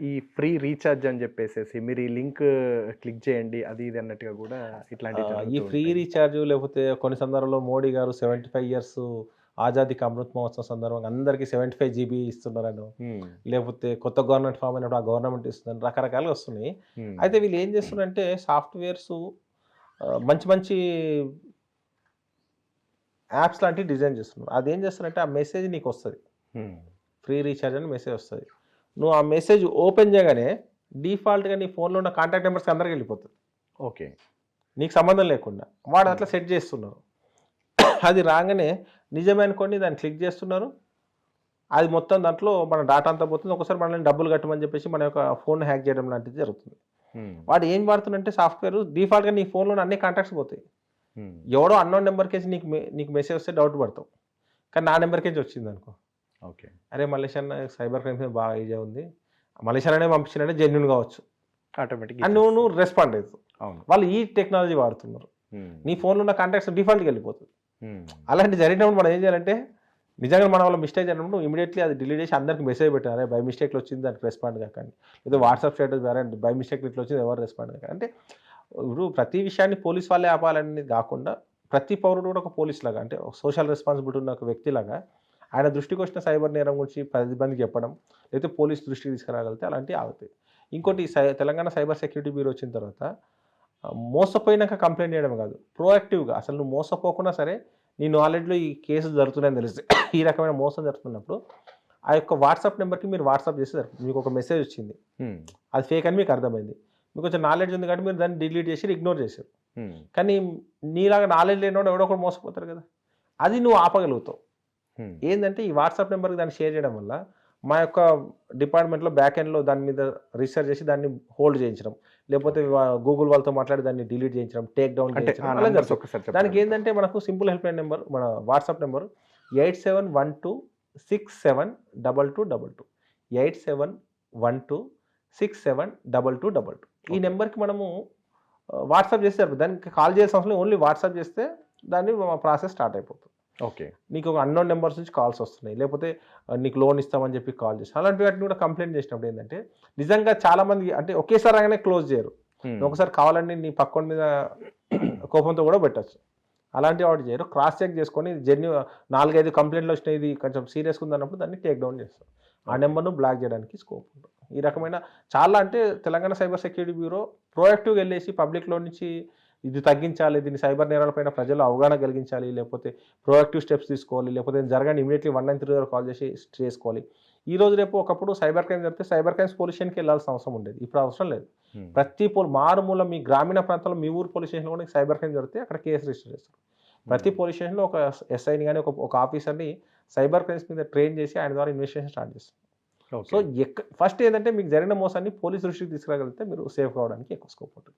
ఈ free recharge అని చెప్పేసేసి మీరు ఈ లింక్ క్లిక్ చేయండి అది ఇది అన్నట్టుగా కూడా ఇట్లాంటివి ఈ జరుగుతూ ఫ్రీ ఉంటాయి. రీచార్జ్ లేకపోతే కొన్ని సందర్భంలో మోడీ గారు 75 ఇయర్స్ ఆజాదీకి అమృత్ మహోత్సవం సందర్భంగా అందరికీ 75 జీబీ ఇస్తున్నారని, హ్మ్. లేకపోతే కొత్త గవర్నమెంట్ ఫామ్ అయినప్పుడు ఆ గవర్నమెంట్ ఇస్తుందని రకరకాలుగా వస్తున్నాయి. హ్మ్. అయితే వీళ్ళు ఏం చేస్తున్నారంటే సాఫ్ట్‌వేర్స్ మంచి మంచి యాప్స్ లాంటివి డిజైన్ చేస్తున్నారు. అదేం చేస్తారంటే ఆ మెసేజ్ నీకు వస్తది. హ్మ్. ఫ్రీ రీచార్జ్ అని మెసేజ్ వస్తది. నువ్వు ఆ మెసేజ్ ఓపెన్ చేయగానే డిఫాల్ట్‌గా నీ ఫోన్‌లో ఉన్న కాంటాక్ట్ నంబర్స్‌కి అందరికి వెళ్ళిపోతది. ఓకే. నీకు సంబంధం లేకుండా. వాడు అట్లా సెట్ చేస్తున్నారు. అది రాగానే నిజమే అనుకోండి దాన్ని క్లిక్ చేస్తున్నారు. అది మొత్తం దాంట్లో మన డాటా అంతా పోతుంది. ఒకసారి మనల్ని డబ్బులు కట్టమని చెప్పేసి మన యొక్క ఫోన్ హ్యాక్ చేయడం లాంటిది జరుగుతుంది. హ్మ్. వాడు ఏం వాడుతుందంటే సాఫ్ట్‌వేర్ డిఫాల్ట్‌గా నీ ఫోన్‌లోని అన్ని కాంటాక్ట్స్ పోతాయి. హ్మ్. ఎవడో అన్నోన్ నెంబర్‌కేసి నీకు మెసేజ్ వస్తే డౌట్ పడతావు. కానీ నా నెంబర్‌కేంచి వచ్చిందనుకో, ఓకే. అరే మల్లేష్ అన్న సైబర్ క్రైమ్స్ మీద బాగా ఐడియా ఉంది. మల్లేష్ అన్ననే పంపించిండంటే జెన్యూన్ కావచ్చు ఆటోమేటిక్‌గా అని నువ్వు రెస్పాండ్ అవుతావు. అవును. వాళ్ళు ఈ టెక్నాలజీ వాడుతున్నారు. హ్మ్. నీ ఫోన్‌లో ఉన్న కాంటాక్ట్స్ డిఫాల్ట్‌గా వెళ్ళిపోతుంది. హ్మ్. అలాంటి జరిగినప్పుడు మనం ఏం చేయాలంటే నిజంగా మన వల్ల మిస్టేక్ జరిగినప్పుడు ఇమీడియట్‌లీ అది డిలీట్ చేసి అందరికి మెసేజ్ పెట్టాలి. బై మిస్టేక్‌లో వచ్చింది దానికి రెస్పాండ్ కాకండి. లేదా వాట్సాప్ స్టేటస్ ద్వారా బై మిస్టేక్‌లో ఇట్లా వచ్చింది ఎవరు రెస్పాండ్ కాకండి. అంటే ఇప్పుడు ప్రతి విషయాన్ని పోలీస్ వాళ్ళే ఆపాలనేది కాకుండా ప్రతి పౌరుడు కూడా ఒక పోలీస్ లాగా అంటే సోషల్ రెస్పాన్సిబిలిటీ ఉన్న ఒక వ్యక్తిలాగా ఆయన దృష్టికి వచ్చిన సైబర్ నేరం గురించి 10 మందికి చెప్పడం, లేకపోతే పోలీస్ దృష్టికి తీసుకురాగలిగితే అలాంటివి ఆగుతాయి. ఇంకోటి తెలంగాణ సైబర్ సెక్యూరిటీ బ్యూరో వచ్చిన తర్వాత మోసపోయినాక కంప్లైంట్ చేయడం కాదు, ప్రోయాక్టివ్‌గా అసలు నువ్వు మోసపోకున్నా సరే నీ నాలెడ్జ్‌లో ఈ కేసులు జరుగుతున్నాయని తెలిస్తే ఈ రకమైన మోసం జరుగుతున్నప్పుడు ఆ యొక్క వాట్సాప్ నెంబర్‌కి మీరు వాట్సాప్ చేస్తే సరిపోతుంది. మీకు ఒక మెసేజ్ వచ్చింది. హ్మ్. అది ఫేక్ అని మీకు అర్థమైంది. మీకు కొంచెం నాలెడ్జ్ ఉంది కాబట్టి మీరు దాన్ని డిలీట్ చేసి ఇగ్నోర్ చేశారు. హ్మ్. కానీ నీలాగా నాలెడ్జ్ లేనివాడు ఎవడో ఒకడు మోసపోతారు కదా! అది నువ్వు ఆపగలుగుతావు. హ్మ్. ఏందంటే ఈ వాట్సాప్ నెంబర్‌కి దాన్ని షేర్ చేయడం వల్ల మా యొక్క డిపార్ట్మెంట్‌లో బ్యాక్ ఎండ్‌లో దాని మీద రీసెర్చ్ చేసి దాన్ని హోల్డ్ చేయించడం. లేకపోతే గూగుల్ వాళ్ళతో మాట్లాడి దాన్ని డిలీట్ చేయించడం, టేక్ డౌన్ అంటే చేయించడం ఆ అలా నంబర్స్ జరుగుతుంది. ఒక్కసారి దానికి చెప్పండి. ఏందంటే మనకు సింపుల్ హెల్ప్ లైన్ నెంబర్ మన వాట్సాప్ నెంబర్ 8712672222 8712672222 ఈ నెంబర్‌కి మనము వాట్సాప్ చేస్తే సరిపోతుంది. దానికి కాల్ చేయాల్సిన అవసరం లేదు. ఓన్లీ వాట్సాప్ చేస్తే దాన్ని ప్రాసెస్ స్టార్ట్ అయిపోతుంది. ఓకే. నీకు ఒక అన్నోన్ నెంబర్స్ నుంచి కాల్స్ వస్తున్నాయి. లేకపోతే నీకు లోన్ ఇస్తామని చెప్పి కాల్ చేసి అలాంటి వాటిని కూడా కంప్లైంట్ చేసినప్పుడు ఏంటంటే నిజంగా చాలామంది అంటే ఒకేసారి రాగానే క్లోజ్ చేయరు. హ్మ్. నువ్వు ఒకసారి కావాలని నీ పక్కోడి మీద కోపంతో కూడా పెట్టొచ్చు. అలాంటి వాటి చేయరు. క్రాస్ చెక్ చేసుకొని 4, 5 కంప్లైంట్లు వచ్చినాయి ఇది కొంచెం సీరియస్‌గా ఉందన్నప్పుడు దాన్ని టేక్ డౌన్ చేస్తారు. ఆ నెంబర్‌ను బ్లాక్ చేయడానికి స్కోప్ ఉంటుంది. ఈ రకమైన చాలా అంటే తెలంగాణ సైబర్ సెక్యూరిటీ బ్యూరో ప్రోయాక్టివ్‌గా వెళ్ళేసి పబ్లిక్‌లో నుంచి ఇది తగ్గించాలి, దీన్ని సైబర్ నేరాలపైన ప్రజల్లో అవగాహన కలిగించాలి, లేకపోతే ప్రోయాక్టివ్ స్టెప్స్ తీసుకోవాలి, లేకపోతే జరగని ఇమీడియట్‌లీ 193 కాల్ చేసి చేసుకోవాలి. ఈరోజు రేపు ఒకప్పుడు సైబర్ క్రైమ్ జరిగితే సైబర్ క్రైమ్స్ పోలీస్ స్టేషన్‌కి వెళ్ళాల్సిన అవసరం ఉండేది. ఇప్పుడు అవసరం లేదు. హ్మ్. ప్రతి మారుమూల మీ గ్రామీణ ప్రాంతంలో మీ ఊరు పోలీస్ స్టేషన్‌లో కూడా సైబర్ క్రైమ్ జరిగితే అక్కడ కేసు రిజిస్టర్ చేస్తారు. ప్రతి పోలీస్ స్టేషన్‌లో ఒక ఎస్ఐని గాని ఒక ఆఫీసర్‌ని సైబర్ క్రైమ్స్ మీద ట్రైన్ చేసి ఆయన ద్వారా ఇన్వెస్టిగేషన్ స్టార్ట్ చేస్తారు. So okay. ఫస్ట్ ఏంటంటే మీకు జరిగిన మోసాన్ని పోలీస్ దృష్టికి తీసుకురాగలిగితే మీరు సేఫ్ కావడానికి ఎక్కువ స్కోప్ ఉంటుంది.